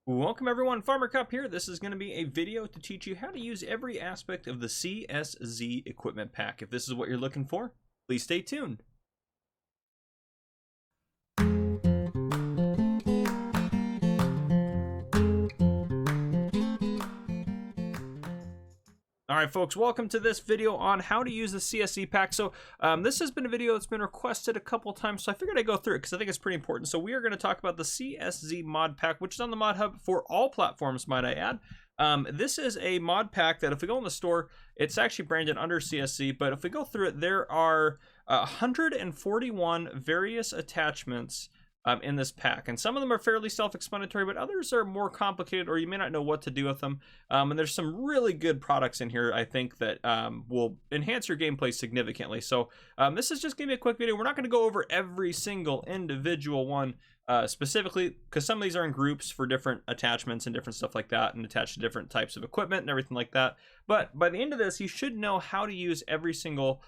Welcome everyone, Farmer Cup here. This is going to be a video to teach you how to use every aspect of the CSZ equipment pack. If this is what you're looking for, please stay tuned. Alright folks, welcome to this video on how to use the CSZ pack. So this has been a video that's been requested a couple times, so I figured I'd go through it because I think it's pretty important. So we are going to talk about the CSZ Mod Pack, which is on the Mod Hub for all platforms, might I add. This is a mod pack that if we go in the store, it's actually branded under CSZ, but if we go through it, there are 141 various attachments in this pack, and some of them are fairly self-explanatory, but others are more complicated, or you may not know what to do with them. And there's some really good products in here, I think, that will enhance your gameplay significantly. So this is just gonna be a quick video. We're not going to go over every single individual one specifically, because some of these are in groups for different attachments and different stuff like that, and attached to different types of equipment and everything like that. But by the end of this, you should know how to use every single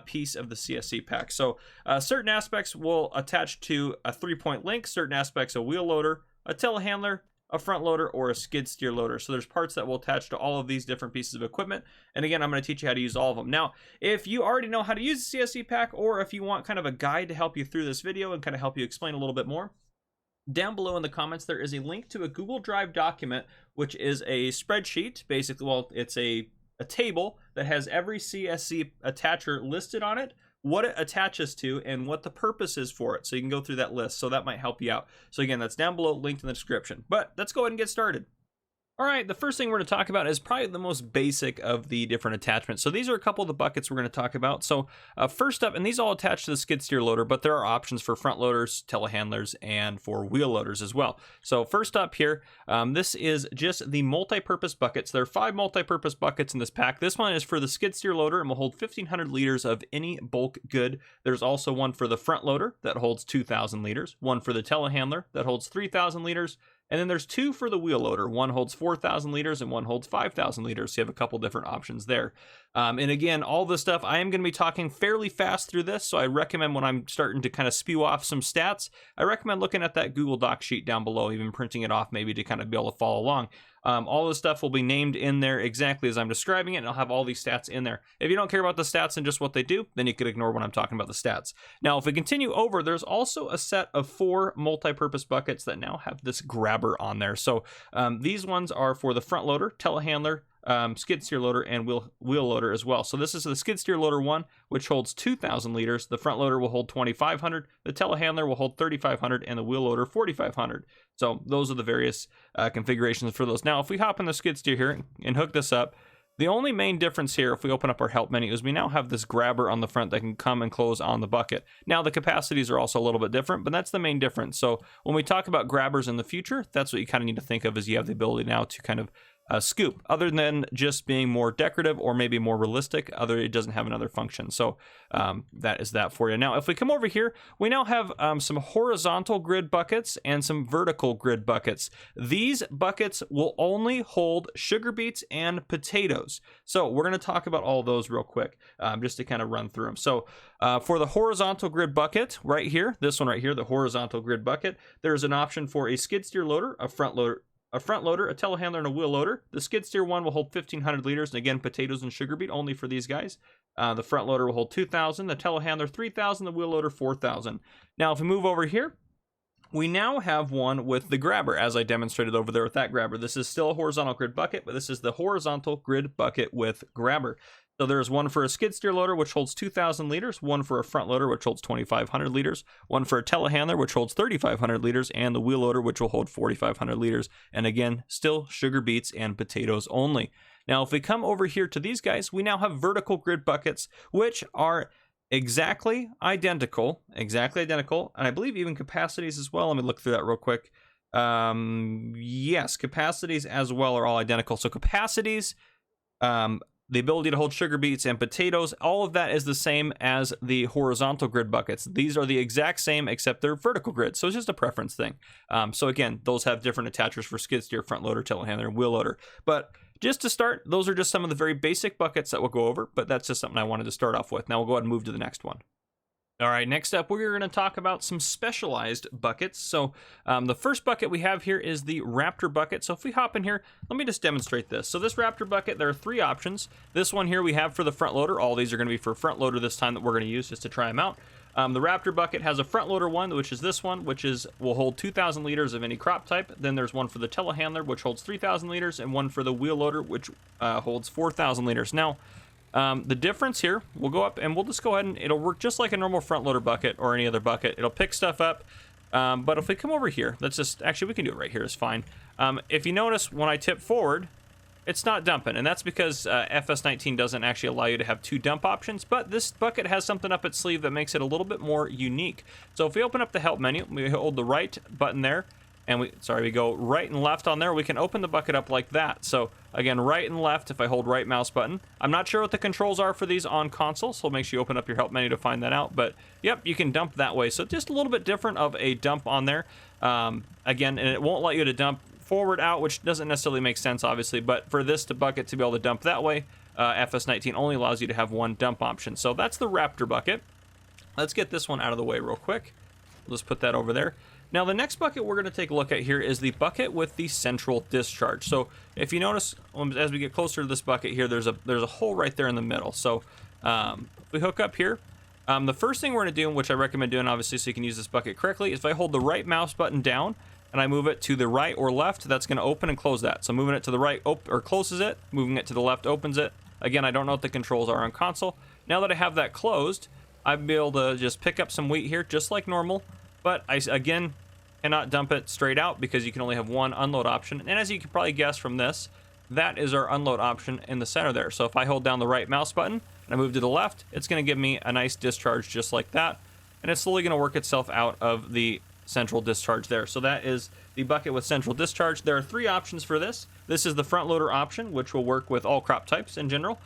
piece of the CSZ pack. So certain aspects will attach to a 3-point link, certain aspects a wheel loader, a telehandler, a front loader, or a skid steer loader. So there's parts that will attach to all of these different pieces of equipment. And again, I'm going to teach you how to use all of them. Now, if you already know how to use the CSZ pack, or if you want kind of a guide to help you through this video and kind of help you explain a little bit more, down below in the comments, there is a link to a Google Drive document, which is a spreadsheet. Basically, well, it's a table that has every CSZ attacher listed on it, what it attaches to, and what the purpose is for it. So you can go through that list. So that might help you out. So again, that's down below, linked in the description. But let's go ahead and get started. All right, the first thing we're going to talk about is probably the most basic of the different attachments. So these are a couple of the buckets we're going to talk about. So first up, and these all attach to the skid steer loader, but there are options for front loaders, telehandlers, and for wheel loaders as well. So first up here, this is just the multi-purpose buckets. There are 5 multi-purpose buckets in this pack. This one is for the skid steer loader and will hold 1,500 liters of any bulk good. There's also one for the front loader that holds 2,000 liters, one for the telehandler that holds 3,000 liters, and then there's 2 for the wheel loader. One holds 4,000 liters and one holds 5,000 liters. So you have a couple different options there. And again, all this stuff, I am going to be talking fairly fast through this. So I recommend when I'm starting to kind of spew off some stats, I recommend looking at that Google Doc sheet down below, even printing it off maybe to kind of be able to follow along. All this stuff will be named in there exactly as I'm describing it, and I'll have all these stats in there. If you don't care about the stats and just what they do, then you could ignore when I'm talking about the stats. Now, if we continue over, there's also a set of 4 multi-purpose buckets that now have this grabber on there. So these ones are for the front loader, telehandler, skid steer loader, and wheel loader as well. So this is the skid steer loader 1, which holds 2,000 liters. The front loader will hold 2,500. The telehandler will hold 3,500, and the wheel loader 4,500. So those are the various configurations for those. Now, if we hop in the skid steer here and hook this up, the only main difference here, if we open up our help menu, is we now have this grabber on the front that can come and close on the bucket. Now, the capacities are also a little bit different, but that's the main difference. So when we talk about grabbers in the future, that's what you kind of need to think of, is you have the ability now to kind of scoop, other than just being more decorative or maybe more realistic. It doesn't have another function. So that is that for you. Now, if we come over here, we now have some horizontal grid buckets and some vertical grid buckets. These buckets will only hold sugar beets and potatoes. So we're going to talk about all of those real quick, just to kind of run through them. So for the horizontal grid bucket right here, this one right here, the horizontal grid bucket, there's an option for a skid steer loader, a front loader, a telehandler, and a wheel loader. The skid steer one will hold 1,500 liters, and again, potatoes and sugar beet only for these guys. The front loader will hold 2,000, the telehandler 3,000, the wheel loader 4,000. Now, if we move over here, we now have one with the grabber, as I demonstrated over there with that grabber. This is still a horizontal grid bucket, but this is the horizontal grid bucket with grabber. So there's one for a skid steer loader, which holds 2,000 liters, one for a front loader, which holds 2,500 liters, one for a telehandler, which holds 3,500 liters, and the wheel loader, which will hold 4,500 liters. And again, still sugar beets and potatoes only. Now, if we come over here to these guys, we now have vertical grid buckets, which are exactly identical, and I believe even capacities as well. Let me look through that real quick. Yes, capacities as well are all identical. So capacities, the ability to hold sugar beets and potatoes, all of that is the same as the horizontal grid buckets. These are the exact same, except they're vertical grid. So it's just a preference thing. So again, those have different attachers for skid steer, front loader, telehandler, and wheel loader. But just to start, those are just some of the very basic buckets that we'll go over, but that's just something I wanted to start off with. Now we'll go ahead and move to the next one. All right, next up, we're going to talk about some specialized buckets. So the first bucket we have here is the Raptor Bucket. So if we hop in here, let me just demonstrate this. So this Raptor Bucket, there are 3 options. This one here we have for the front loader. All these are going to be for front loader this time that we're going to use just to try them out. The Raptor Bucket has a front loader one, which is this one, which will hold 2,000 liters of any crop type. Then there's one for the telehandler, which holds 3,000 liters, and one for the wheel loader, which holds 4,000 liters. Now, the difference here, we'll go up and we'll just go ahead and it'll work just like a normal front loader bucket or any other bucket. It'll pick stuff up. But if we come over here, let's just, actually we can do it right here, it's fine. If you notice, when I tip forward, it's not dumping, and that's because FS19 doesn't actually allow you to have 2 dump options, but this bucket has something up its sleeve that makes it a little bit more unique. So if we open up the help menu, we hold the right button there, and we go right and left on there, we can open the bucket up like that. So again, right and left if I hold right mouse button. I'm not sure what the controls are for these on console, so make sure you open up your help menu to find that out. But yep, you can dump that way. So just a little bit different of a dump on there. Again, and it won't let you to dump forward out, which doesn't necessarily make sense, obviously. But for this bucket to be able to dump that way, FS19 only allows you to have 1 dump option. So that's the Raptor Bucket. Let's get this one out of the way real quick. Let's put that over there. Now the next bucket we're going to take a look at here is the bucket with the Central Discharge. So if you notice, as we get closer to this bucket here, there's a hole right there in the middle. So we hook up here. The first thing we're going to do, which I recommend doing obviously so you can use this bucket correctly, is if I hold the right mouse button down and I move it to the right or left, that's going to open and close that. So moving it to the right closes it, moving it to the left opens it. Again, I don't know what the controls are on console. Now that I have that closed, I'll be able to just pick up some wheat here just like normal. But I, again, cannot dump it straight out because you can only have 1 unload option. And as you can probably guess from this, that is our unload option in the center there. So if I hold down the right mouse button and I move to the left, it's going to give me a nice discharge just like that. And it's slowly going to work itself out of the Central Discharge there. So that is the bucket with Central Discharge. There are 3 options for this. This is the front loader option, which will work with all crop types in general.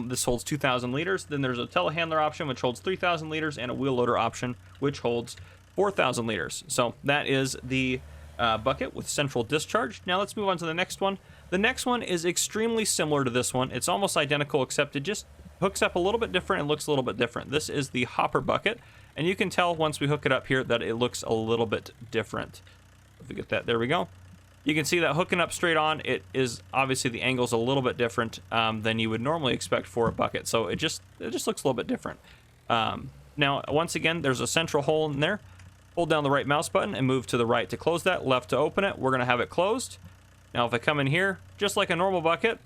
This holds 2,000 liters. Then there's a telehandler option, which holds 3,000 liters, and a wheel loader option, which holds 4,000 liters. So that is the bucket with Central Discharge. Now let's move on to the next one. The next one is extremely similar to this one. It's almost identical, except it just hooks up a little bit different and looks a little bit different. This is the Hopper Bucket, and you can tell once we hook it up here that it looks a little bit different. If we get that, there we go. You can see that hooking up straight on, it is obviously the angle's a little bit different than you would normally expect for a bucket. So it just looks a little bit different. Now, once again, there's a central hole in there. Hold down the right mouse button and move to the right to close that, left to open it. We're going to have it closed. Now if I come in here, just like a normal bucket,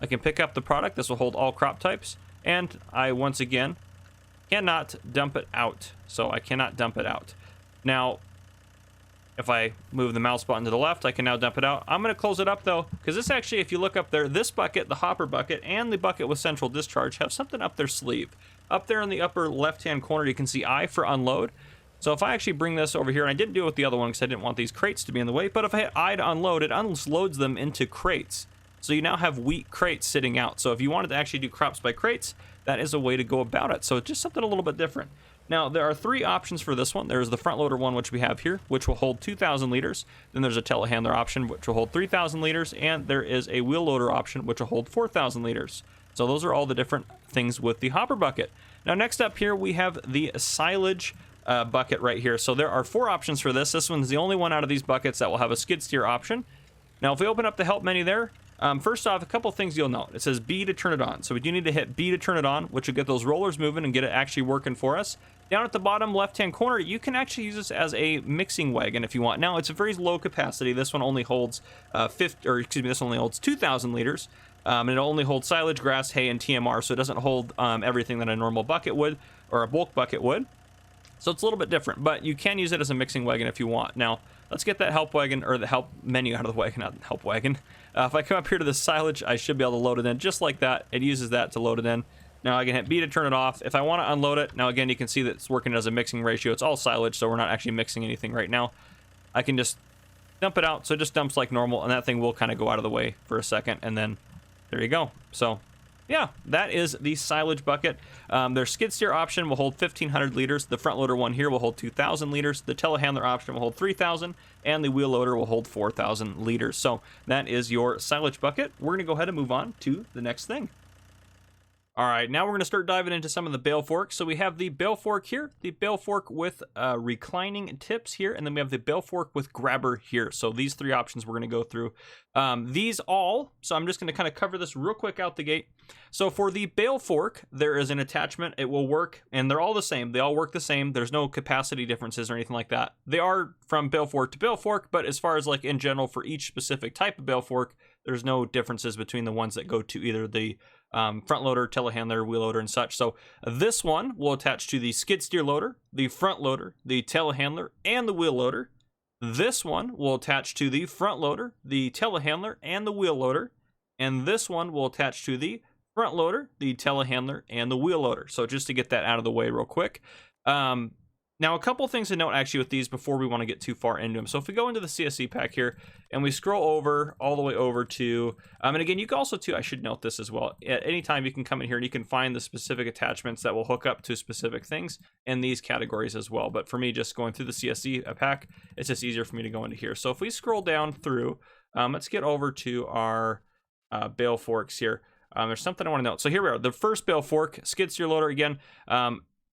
I can pick up the product. This will hold all crop types. And I, once again, cannot dump it out. So I cannot dump it out. Now, if I move the mouse button to the left, I can now dump it out. I'm going to close it up though, because this actually, if you look up there, this bucket, the Hopper Bucket, and the bucket with Central Discharge have something up their sleeve. Up there in the upper left-hand corner, you can see I for unload. So if I actually bring this over here, and I didn't do it with the other one because I didn't want these crates to be in the way, but if I hit I to unload, it unloads them into crates. So you now have wheat crates sitting out. So if you wanted to actually do crops by crates, that is a way to go about it. So it's just something a little bit different. Now, there are 3 options for this one. There's the front loader one, which we have here, which will hold 2,000 liters. Then there's a telehandler option, which will hold 3,000 liters. And there is a wheel loader option, which will hold 4,000 liters. So those are all the different things with the Hopper Bucket. Now, next up here, we have the silage bucket right here. So there are 4 options for this. This one's the only one out of these buckets that will have a skid steer option. Now, if we open up the help menu there, first off, a couple things you'll note. It says B to turn it on. So we do need to hit B to turn it on, which will get those rollers moving and get it actually working for us. Down at the bottom left-hand corner, you can actually use this as a mixing wagon if you want. Now, it's a very low capacity. This one only holds this only holds 2,000 liters. And it only holds silage, grass, hay, and TMR, so it doesn't hold everything that a normal bucket would or a bulk bucket would. So it's a little bit different, but you can use it as a mixing wagon if you want. Now, let's get that help wagon, or the help menu out of the way, not help wagon. If I come up here to the silage, I should be able to load it in just like that. It uses that to load it in. Now I can hit B to turn it off. If I want to unload it, now again, you can see that it's working as a mixing ratio. It's all silage, so we're not actually mixing anything right now. I can just dump it out, so it just dumps like normal, and that thing will kind of go out of the way for a second, and then there you go. So yeah, that is the silage bucket. Their skid steer option will hold 1,500 liters. The front loader one here will hold 2,000 liters. The telehandler option will hold 3,000, and the wheel loader will hold 4,000 liters. So that is your silage bucket. We're going to go ahead and move on to the next thing. All right, now we're going to start diving into some of the Bale Forks. So we have the Bale Fork here, the Bale Fork with reclining tips here, and then we have the Bale Fork with grabber here. So these three options we're going to go through. So I'm just going to kind of cover this real quick out the gate. So for the Bale Fork, there is an attachment. It will work, and they're all the same. They all work the same. There's no capacity differences or anything like that. They are from Bale Fork to Bale Fork, but as far as like in general for each specific type of Bale Fork, there's no differences between the ones that go to either the front loader, telehandler, wheel loader, and such. So this one will attach to the skid steer loader, the front loader, the telehandler, and the wheel loader. This one will attach to the front loader, the telehandler, and the wheel loader. And this one will attach to the front loader, the telehandler, and the wheel loader. So just to get that out of the way real quick. Now, a couple things to note actually with these before we want to get too far into them. So if we go into the CSZ pack here and we scroll over all the way over to, and again, you can also too, I should note this as well. At any time you can come in here and you can find the specific attachments that will hook up to specific things in these categories as well. But for me, just going through the CSZ pack, it's just easier for me to go into here. So if we scroll down through, let's get over to our Bale Forks here. There's something I want to note. So here we are, the first Bale Fork, skid steer loader again.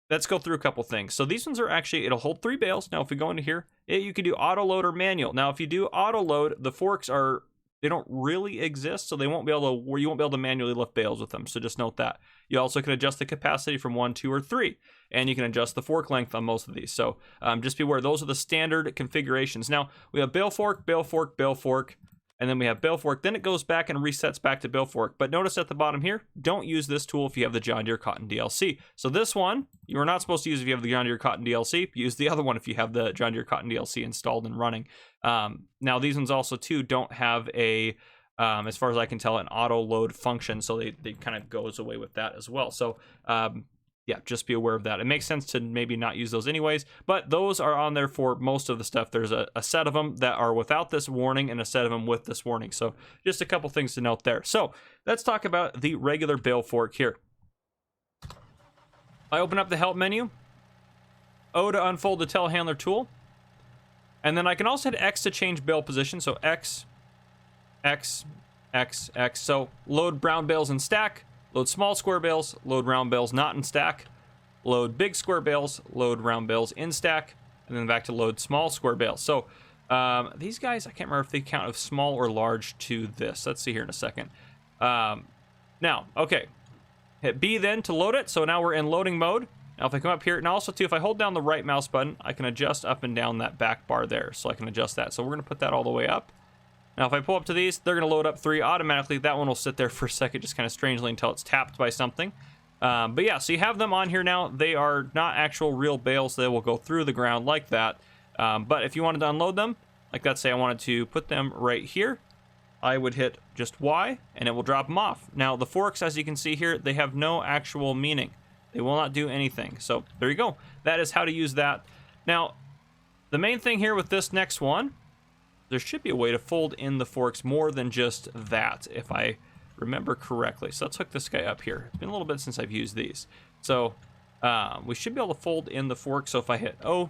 Let's go through a couple things. So these ones are actually, it'll hold 3 bales. Now, if we go into here, you can do auto load or manual. Now, if you do auto load, the forks they don't really exist, so you won't be able to manually lift bales with them. So just note that. You also can adjust the capacity from 1, 2, or 3, and you can adjust the fork length on most of these. So just be aware, those are the standard configurations. Now, we have Bale Fork, Bale Fork, Bale Fork, and then we have Bale Fork. Then it goes back and resets back to Bale Fork. But notice at the bottom here, don't use this tool if you have the John Deere Cotton DLC. So this one, you are not supposed to use if you have the John Deere Cotton DLC. Use the other one if you have the John Deere Cotton DLC installed and running. Now, these ones also, too, don't have a, as far as I can tell, an auto load function. So they kind of goes away with that as well. So, yeah, just be aware of that. It makes sense to maybe not use those anyways, but those are on there for most of the stuff. There's a set of them that are without this warning and a set of them with this warning. So just a couple things to note there. So let's talk about the regular Bale Fork here. I open up the help menu, O to unfold the telehandler tool, and then I can also hit X to change bale position. So X, X, X, X. So load brown bales in stack. Load small square bales, load round bales not in stack, load big square bales, load round bales in stack, and then back to load small square bales. So these guys, I can't remember if they count of small or large to this. Let's see here in a second. Now, okay, hit B then to load it. So now we're in loading mode. Now if I come up here, and also too, if I hold down the right mouse button, I can adjust up and down that back bar there. So I can adjust that. So we're going to put that all the way up. Now, if I pull up to these, they're going to load up 3 automatically. That one will sit there for a second, just kind of strangely until it's tapped by something. But yeah, so you have them on here now. They are not actual real bales. They will go through the ground like that. But if you wanted to unload them, like let's say I wanted to put them right here, I would hit just Y, and it will drop them off. Now, the forks, as you can see here, they have no actual meaning. They will not do anything. So there you go. That is how to use that. Now, the main thing here with this next one, there should be a way to fold in the forks more than just that, if I remember correctly. So let's hook this guy up here. It's been a little bit since I've used these. So we should be able to fold in the fork. So if I hit O,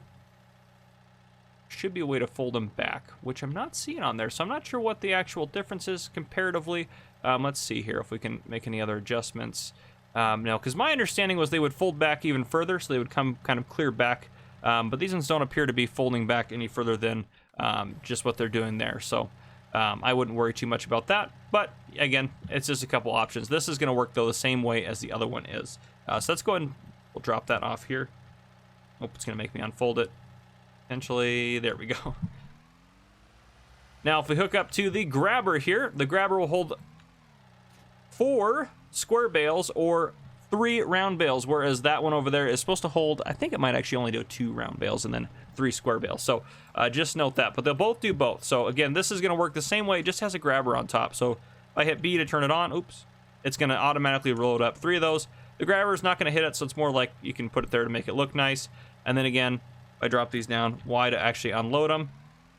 should be a way to fold them back, which I'm not seeing on there. So I'm not sure what the actual difference is comparatively. Let's see here if we can make any other adjustments. No, because my understanding was they would fold back even further, so they would come kind of clear back. But these ones don't appear to be folding back any further than just what they're doing there. So I wouldn't worry too much about that. But again, it's just a couple options. This is going to work though the same way as the other one is. So let's go ahead and we'll drop that off here. Oh, it's going to make me unfold it. Potentially, there we go. Now, if we hook up to the grabber here, the grabber will hold 4 square bales or 3 round bales, whereas that one over there is supposed to hold, I think it might actually only do 2 round bales and then 3 square bales. So just note that, but they'll both do both. So again, this is going to work the same way. It just has a grabber on top. So if I hit B to turn it on, oops, it's going to automatically load up 3 of those. The grabber is not going to hit it, so it's more like you can put it there to make it look nice. And then again, I drop these down, Y to actually unload them,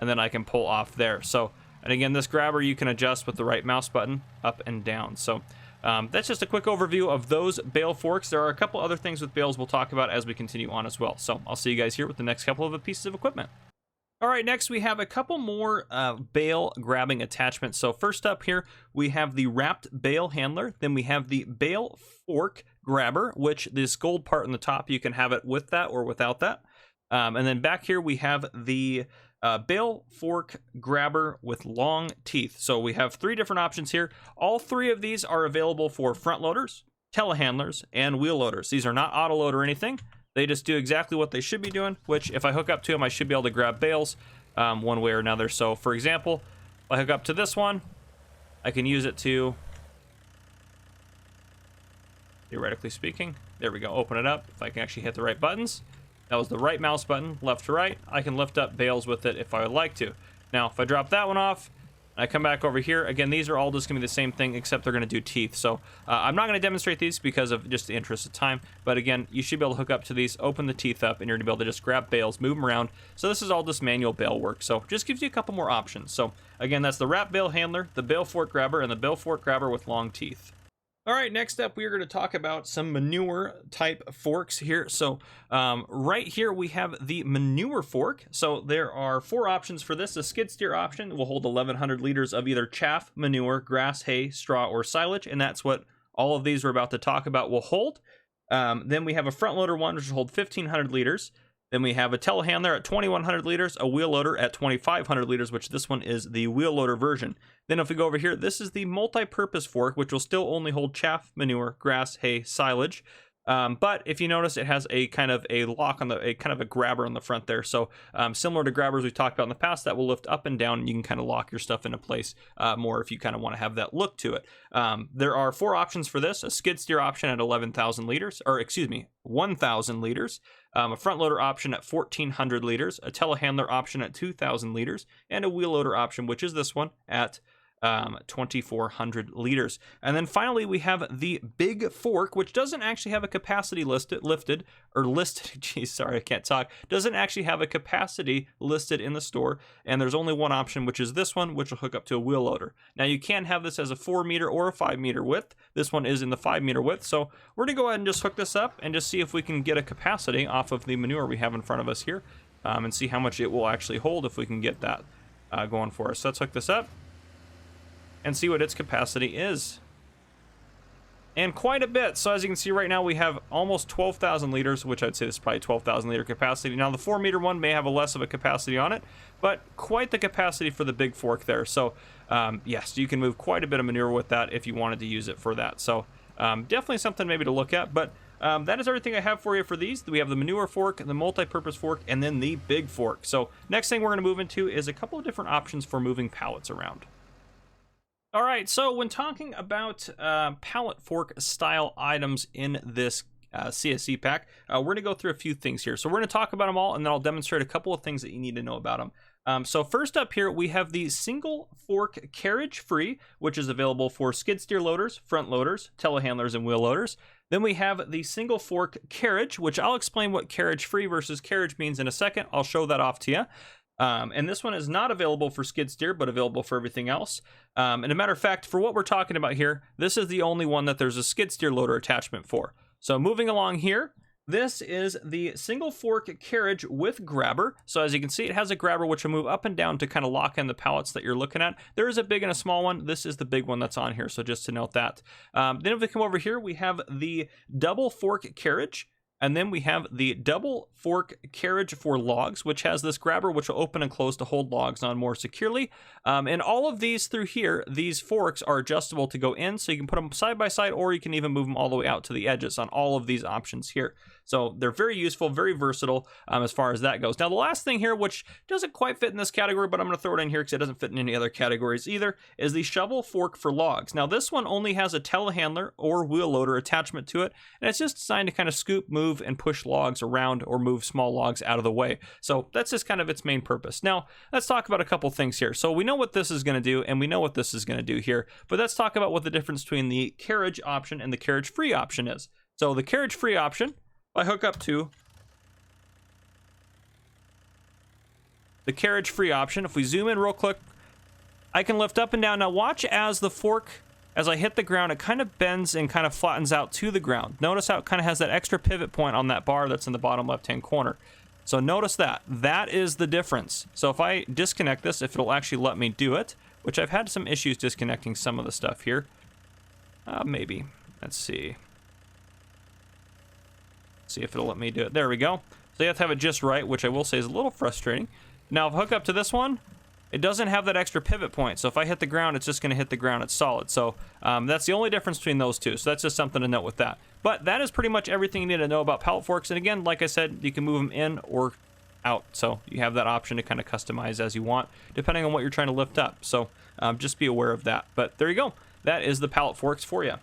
and then I can pull off there. So, and again, this grabber you can adjust with the right mouse button up and down. So that's just a quick overview of those bale forks. There are a couple other things with bales we'll talk about as we continue on as well. So I'll see you guys here with the next couple of pieces of equipment. All right, next we have a couple more bale grabbing attachments. So first up here, we have the wrapped bale handler. Then we have the bale fork grabber, which this gold part on the top, you can have it with that or without that. And then back here, we have the bale fork grabber with long teeth. So we have 3 different options here. All 3 of these are available for front loaders, telehandlers, and wheel loaders. These are not auto load or anything. They just do exactly what they should be doing, which if I hook up to them, I should be able to grab bales one way or another. So for example, if I hook up to this one, I can use it to, theoretically speaking, there we go, open it up. If I can actually hit the right buttons, that was the right mouse button, left to right, I can lift up bales with it if I would like to. Now, if I drop that one off, I come back over here. Again, these are all just going to be the same thing, except they're going to do teeth. So I'm not going to demonstrate these because of just the interest of time. But again, you should be able to hook up to these, open the teeth up, and you're going to be able to just grab bales, move them around. So this is all just manual bale work. So just gives you a couple more options. So again, that's the wrap bale handler, the bale fork grabber, and the bale fork grabber with long teeth. All right, next up, we are going to talk about some manure type forks here. So right here, we have the manure fork. So there are 4 options for this. The skid steer option will hold 1,100 liters of either chaff, manure, grass, hay, straw, or silage. And that's what all of these we're about to talk about will hold. Then we have a front loader one, which will hold 1,500 liters. Then we have a telehandler at 2,100 liters, a wheel loader at 2,500 liters, which this one is the wheel loader version. Then if we go over here, this is the multi-purpose fork, which will still only hold chaff, manure, grass, hay, silage. But if you notice, it has a kind of a lock on a kind of a grabber on the front there. So similar to grabbers we've talked about in the past, that will lift up and down, and you can kind of lock your stuff into place more if you kind of want to have that look to it. There are 4 options for this: a skid steer option at 11,000 liters, or excuse me, 1,000 liters. A front loader option at 1,400 liters, a telehandler option at 2,000 liters, and a wheel loader option, which is this one, at 2,400 liters. And then finally, we have the big fork, which doesn't actually have a capacity listed, geez, sorry, I can't talk, doesn't actually have a capacity listed in the store, and there's only one option, which is this one, which will hook up to a wheel loader. Now, you can have this as a 4 meter or a 5 meter width. This one is in the 5 meter width, so we're gonna go ahead and just hook this up and just see if we can get a capacity off of the manure we have in front of us here, and see how much it will actually hold if we can get that going for us. So let's hook this up and see what its capacity is. And quite a bit. So as you can see right now, we have almost 12,000 liters, which I'd say this is probably 12,000 liter capacity. Now the 4 meter one may have a less of a capacity on it, but quite the capacity for the big fork there. So yes, you can move quite a bit of manure with that if you wanted to use it for that. So definitely something maybe to look at, but that is everything I have for you for these. We have the manure fork, the multi-purpose fork, and then the big fork. So next thing we're gonna move into is a couple of different options for moving pallets around. All right, so when talking about pallet fork style items in this CSZ pack, we're going to go through a few things here. So we're going to talk about them all, and then I'll demonstrate a couple of things that you need to know about them. So first up here, we have the single fork carriage free, which is available for skid steer loaders, front loaders, telehandlers, and wheel loaders. Then we have the single fork carriage, which I'll explain what carriage free versus carriage means in a second. I'll show that off to you. And this one is not available for skid steer, but available for everything else. And a matter of fact, for what we're talking about here, this is the only one that there's a skid steer loader attachment for. So moving along here, this is the single fork carriage with grabber. So as you can see, it has a grabber which will move up and down to kind of lock in the pallets that you're looking at. There is a big and a small one. This is the big one that's on here, so just to note that. Then if we come over here, we have the double fork carriage. And then we have the double fork carriage for logs, which has this grabber which will open and close to hold logs on more securely. And all of these through here, these forks are adjustable to go in, so you can put them side by side, or you can even move them all the way out to the edges on all of these options here. So they're very useful, very versatile as far as that goes. Now the last thing here, which doesn't quite fit in this category, but I'm going to throw it in here because it doesn't fit in any other categories either, is the shovel fork for logs. Now this one only has a telehandler or wheel loader attachment to it, and it's just designed to kind of scoop, move, and push logs around or move small logs out of the way. So that's just kind of its main purpose. Now let's talk about a couple things here. So we know what this is going to do, and we know what this is going to do here, but let's talk about what the difference between the carriage option and the carriage free option is. So the carriage free option, I hook up to the carriage free option. If we zoom in real quick, I can lift up and down. Now watch as the fork, as I hit the ground, it kind of bends and kind of flattens out to the ground. Notice how it kind of has that extra pivot point on that bar that's in the bottom left-hand corner. So notice that. That is the difference. So if I disconnect this, if it'll actually let me do it, which I've had some issues disconnecting some of the stuff here. Maybe. Let's see. See if it'll let me do it. There we go. So you have to have it just right, which I will say is a little frustrating. Now, if I hook up to this one, it doesn't have that extra pivot point. So if I hit the ground, it's just going to hit the ground. It's solid. So that's the only difference between those two. So that's just something to note with that. But that is pretty much everything you need to know about pallet forks. And again, like I said, you can move them in or out. So you have that option to kind of customize as you want, depending on what you're trying to lift up. So just be aware of that. But there you go. That is the pallet forks for you.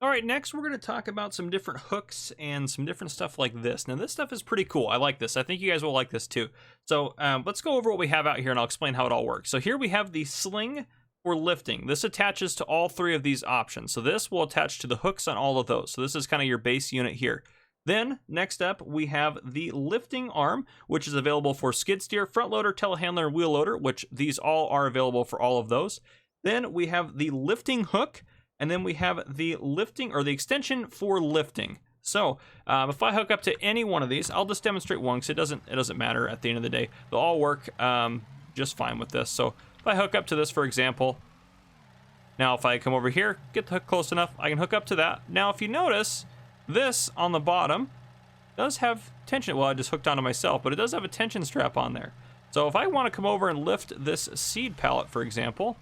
All right, next we're going to talk about some different hooks and some different stuff like this. Now, this stuff is pretty cool. I like this. I think you guys will like this too. So let's go over what we have out here, and I'll explain how it all works. So here we have the sling for lifting. This attaches to all three of these options. So this will attach to the hooks on all of those. So this is kind of your base unit here. Then, next up, we have the lifting arm, which is available for skid steer, front loader, telehandler, and wheel loader, which these all are available for all of those. Then we have the lifting hook, and then we have the lifting, or the extension for lifting. So if I hook up to any one of these, I'll just demonstrate one because it doesn't matter at the end of the day. They'll all work just fine with this. So if I hook up to this, for example, now if I come over here, get the hook close enough, I can hook up to that. Now if you notice, this on the bottom does have tension. Well, I just hooked onto myself, but it does have a tension strap on there. So if I want to come over and lift this seed pallet, for example,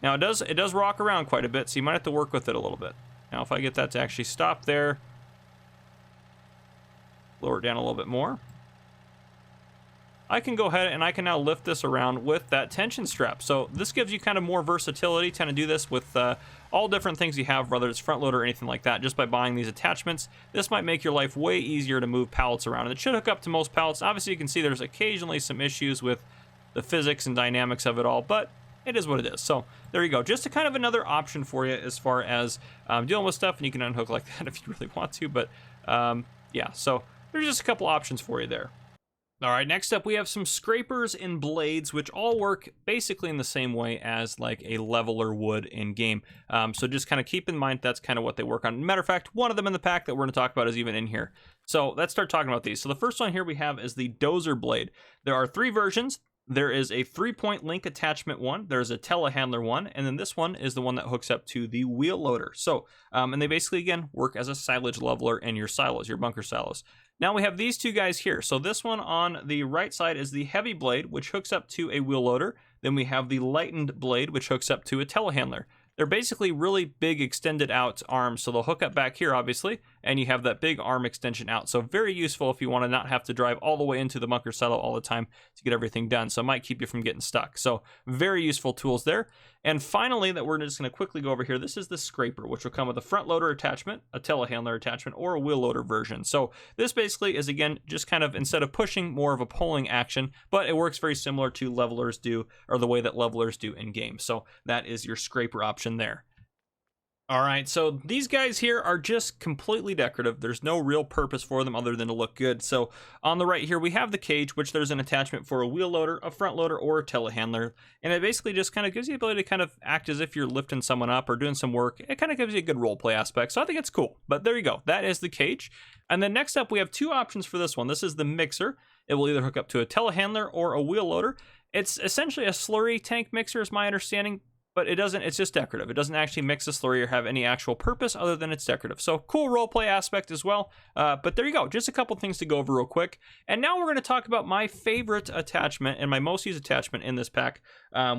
now it does rock around quite a bit, so you might have to work with it a little bit. Now if I get that to actually stop there, lower it down a little bit more, I can go ahead and I can now lift this around with that tension strap. So this gives you kind of more versatility, kind of do this with all different things you have, whether it's front loader or anything like that, just by buying these attachments. This might make your life way easier to move pallets around. And it should hook up to most pallets. Obviously you can see there's occasionally some issues with the physics and dynamics of it all, but it is what it is. So there you go. Just a kind of another option for you as far as dealing with stuff, and you can unhook like that if you really want to. But yeah, so there's just a couple options for you there. All right, next up we have some scrapers and blades, which all work basically in the same way as like a leveler would in game. So just kind of keep in mind that's kind of what they work on. Matter of fact, one of them in the pack that we're going to talk about is even in here. So let's start talking about these. So the first one here we have is the Dozer Blade. There are 3 versions. There is a 3-point link attachment one, there's a telehandler one, and then this one is the one that hooks up to the wheel loader. So, and they basically, again, work as a silage leveler in your silos, your bunker silos. Now we have these two guys here. So this one on the right side is the heavy blade, which hooks up to a wheel loader. Then we have the lightened blade, which hooks up to a telehandler. They're basically really big extended out arms, so they'll hook up back here, obviously, and you have that big arm extension out. So very useful if you want to not have to drive all the way into the bunker silo all the time to get everything done. So it might keep you from getting stuck. So very useful tools there. And finally, that we're just going to quickly go over here, this is the scraper, which will come with a front loader attachment, a telehandler attachment, or a wheel loader version. So this basically is, again, just kind of, instead of pushing, more of a pulling action, but it works very similar to levelers do, or the way that levelers do in game. So that is your scraper option there. All right, so these guys here are just completely decorative. There's no real purpose for them other than to look good. So on the right here, we have the cage, which there's an attachment for a wheel loader, a front loader, or a telehandler. And it basically just kind of gives you the ability to kind of act as if you're lifting someone up or doing some work. It kind of gives you a good role play aspect. So I think it's cool. But there you go. That is the cage. And then next up, we have 2 options for this one. This is the mixer. It will either hook up to a telehandler or a wheel loader. It's essentially a slurry tank mixer, is my understanding. But it doesn't, it's just decorative. It doesn't actually mix a slurry or have any actual purpose other than it's decorative. So cool roleplay aspect as well. But there you go. Just a couple things to go over real quick. And now we're going to talk about my favorite attachment and my most used attachment in this pack,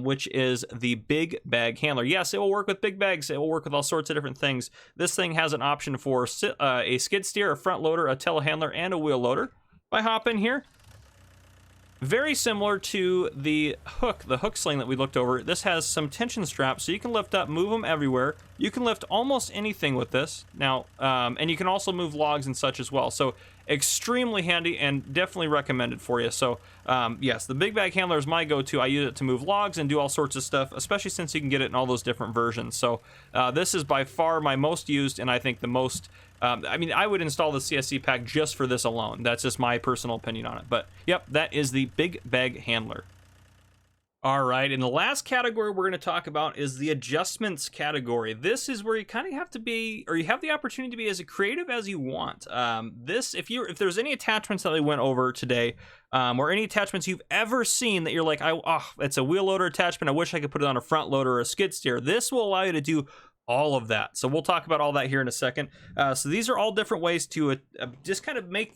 which is the big bag handler. Yes, it will work with big bags. It will work with all sorts of different things. This thing has an option for a skid steer, a front loader, a telehandler, and a wheel loader. If I hop in here, very similar to the hook sling that we looked over. This has some tension straps, so you can lift up, move them everywhere. You can lift almost anything with this now, and you can also move logs and such as well. So extremely handy and definitely recommended for you. So yes, the big bag handler is my go-to. I use it to move logs and do all sorts of stuff, especially since you can get it in all those different versions. So this is by far my most used, and I think the most, I mean, I would install the CSZ pack just for this alone. That's just my personal opinion on it. But yep, that is the big bag handler. All right, and the last category we're going to talk about is the adjustments category. This is where you kind of have to be, or you have the opportunity to be as creative as you want. If there's any attachments that we went over today, or any attachments you've ever seen that you're like, it's a wheel loader attachment, I wish I could put it on a front loader or a skid steer. This will allow you to do all of that. So we'll talk about all that here in a second. So these are all different ways to just kind of make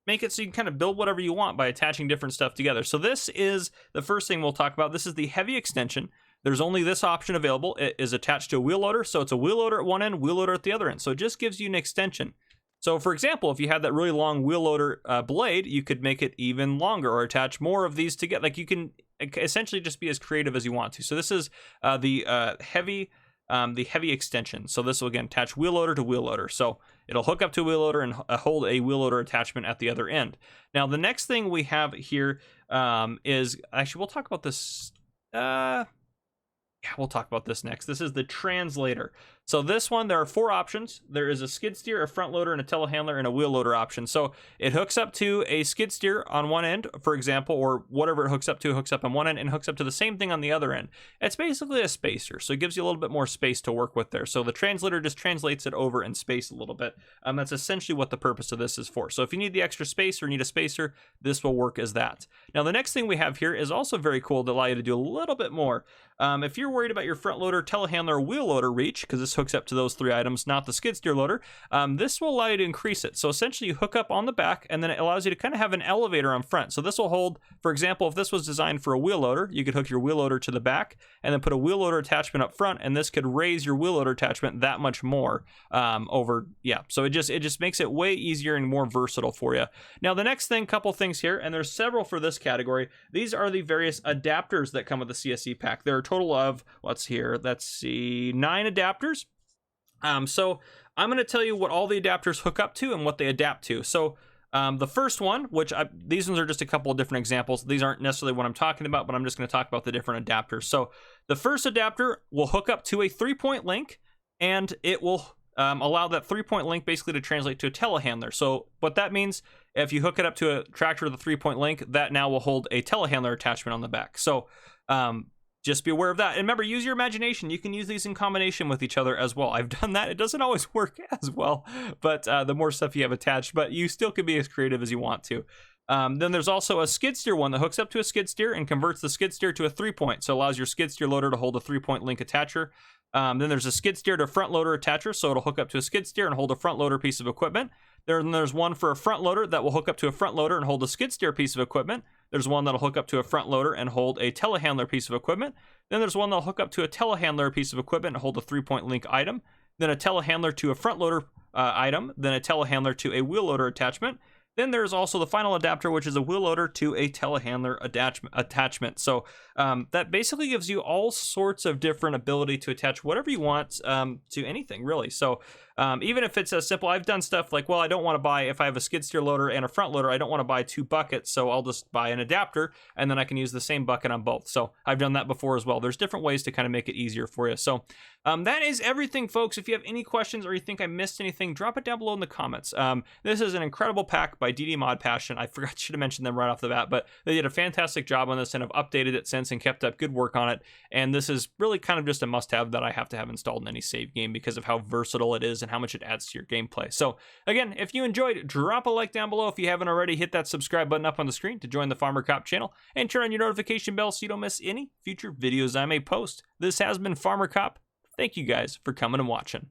it so you can kind of build whatever you want by attaching different stuff together. So this is the first thing we'll talk about. This is the heavy extension. There's only this option available. It is attached to a wheel loader. So it's a wheel loader at one end, wheel loader at the other end. So it just gives you an extension. So for example, if you had that really long wheel loader blade, you could make it even longer or attach more of these together. Like you can essentially just be as creative as you want to. So this is the heavy extension. So this will again attach wheel loader to wheel loader. So it'll hook up to a wheel loader and hold a wheel loader attachment at the other end. Now the next thing we have here is actually we'll talk about this. We'll talk about this next. This is the Translator. So this one, there are 4 options. There is a skid steer, a front loader, and a telehandler, and a wheel loader option. So it hooks up to a skid steer on one end, for example, or whatever it hooks up to, hooks up on one end, and hooks up to the same thing on the other end. It's basically a spacer, so it gives you a little bit more space to work with there. So the Translator just translates it over in space a little bit. That's essentially what the purpose of this is for. So if you need the extra space or need a spacer, this will work as that. Now the next thing we have here is also very cool to allow you to do a little bit more. If you're worried about your front loader, telehandler, or wheel loader reach, because this hooks up to those 3 items, not the skid steer loader, this will allow you to increase it. So essentially you hook up on the back, and then it allows you to kind of have an elevator on front. So this will hold, for example, if this was designed for a wheel loader, you could hook your wheel loader to the back and then put a wheel loader attachment up front, and this could raise your wheel loader attachment that much more So it just makes it way easier and more versatile for you. Now the next thing, couple things here, and there's several for this category. These are the various adapters that come with the CSZ pack. There are a total of, let's see, 9 adapters. So I'm going to tell you what all the adapters hook up to and what they adapt to. So the first one, these ones are just a couple of different examples. These aren't necessarily what I'm talking about, but I'm just going to talk about the different adapters. So the first adapter will hook up to a 3-point link, and it will allow that 3-point link basically to translate to a telehandler. So what that means, if you hook it up to a tractor with a 3-point link, that now will hold a telehandler attachment on the back. So just be aware of that. And remember, use your imagination. You can use these in combination with each other as well. I've done that. It doesn't always work as well, but the more stuff you have attached, but you still can be as creative as you want to. Then there's also a skid steer one that hooks up to a skid steer and converts the skid steer to a 3-point. So it allows your skid steer loader to hold a 3-point link attacher. Then there's a skid steer to front loader attacher. So it'll hook up to a skid steer and hold a front loader piece of equipment. There's one for a front loader that will hook up to a front loader and hold a skid steer piece of equipment. There's one that'll hook up to a front loader and hold a telehandler piece of equipment. Then there's one that'll hook up to a telehandler piece of equipment and hold a 3-point link item. Then a telehandler to a front loader item. Then a telehandler to a wheel loader attachment. Then there's also the final adapter, which is a wheel loader to a telehandler attachment. So that basically gives you all sorts of different ability to attach whatever you want to anything, really. So even if it's as simple, I've done stuff like, well, I don't want to buy, if I have a skid steer loader and a front loader, I don't want to buy 2 buckets, so I'll just buy an adapter, and then I can use the same bucket on both. So I've done that before as well. There's different ways to kind of make it easier for you. So that is everything, folks. If you have any questions or you think I missed anything, drop it down below in the comments. This is an incredible pack by DD Mod Passion. I should have mentioned them right off the bat, but they did a fantastic job on this and have updated it since and kept up good work on it. And this is really kind of just a must-have that I have to have installed in any save game because of how versatile it is and how much it adds to your gameplay. So again, if you enjoyed, drop a like down below. If you haven't already, hit that subscribe button up on the screen to join the Farmer Cop channel and turn on your notification bell so you don't miss any future videos I may post. This has been Farmer Cop. Thank you guys for coming and watching.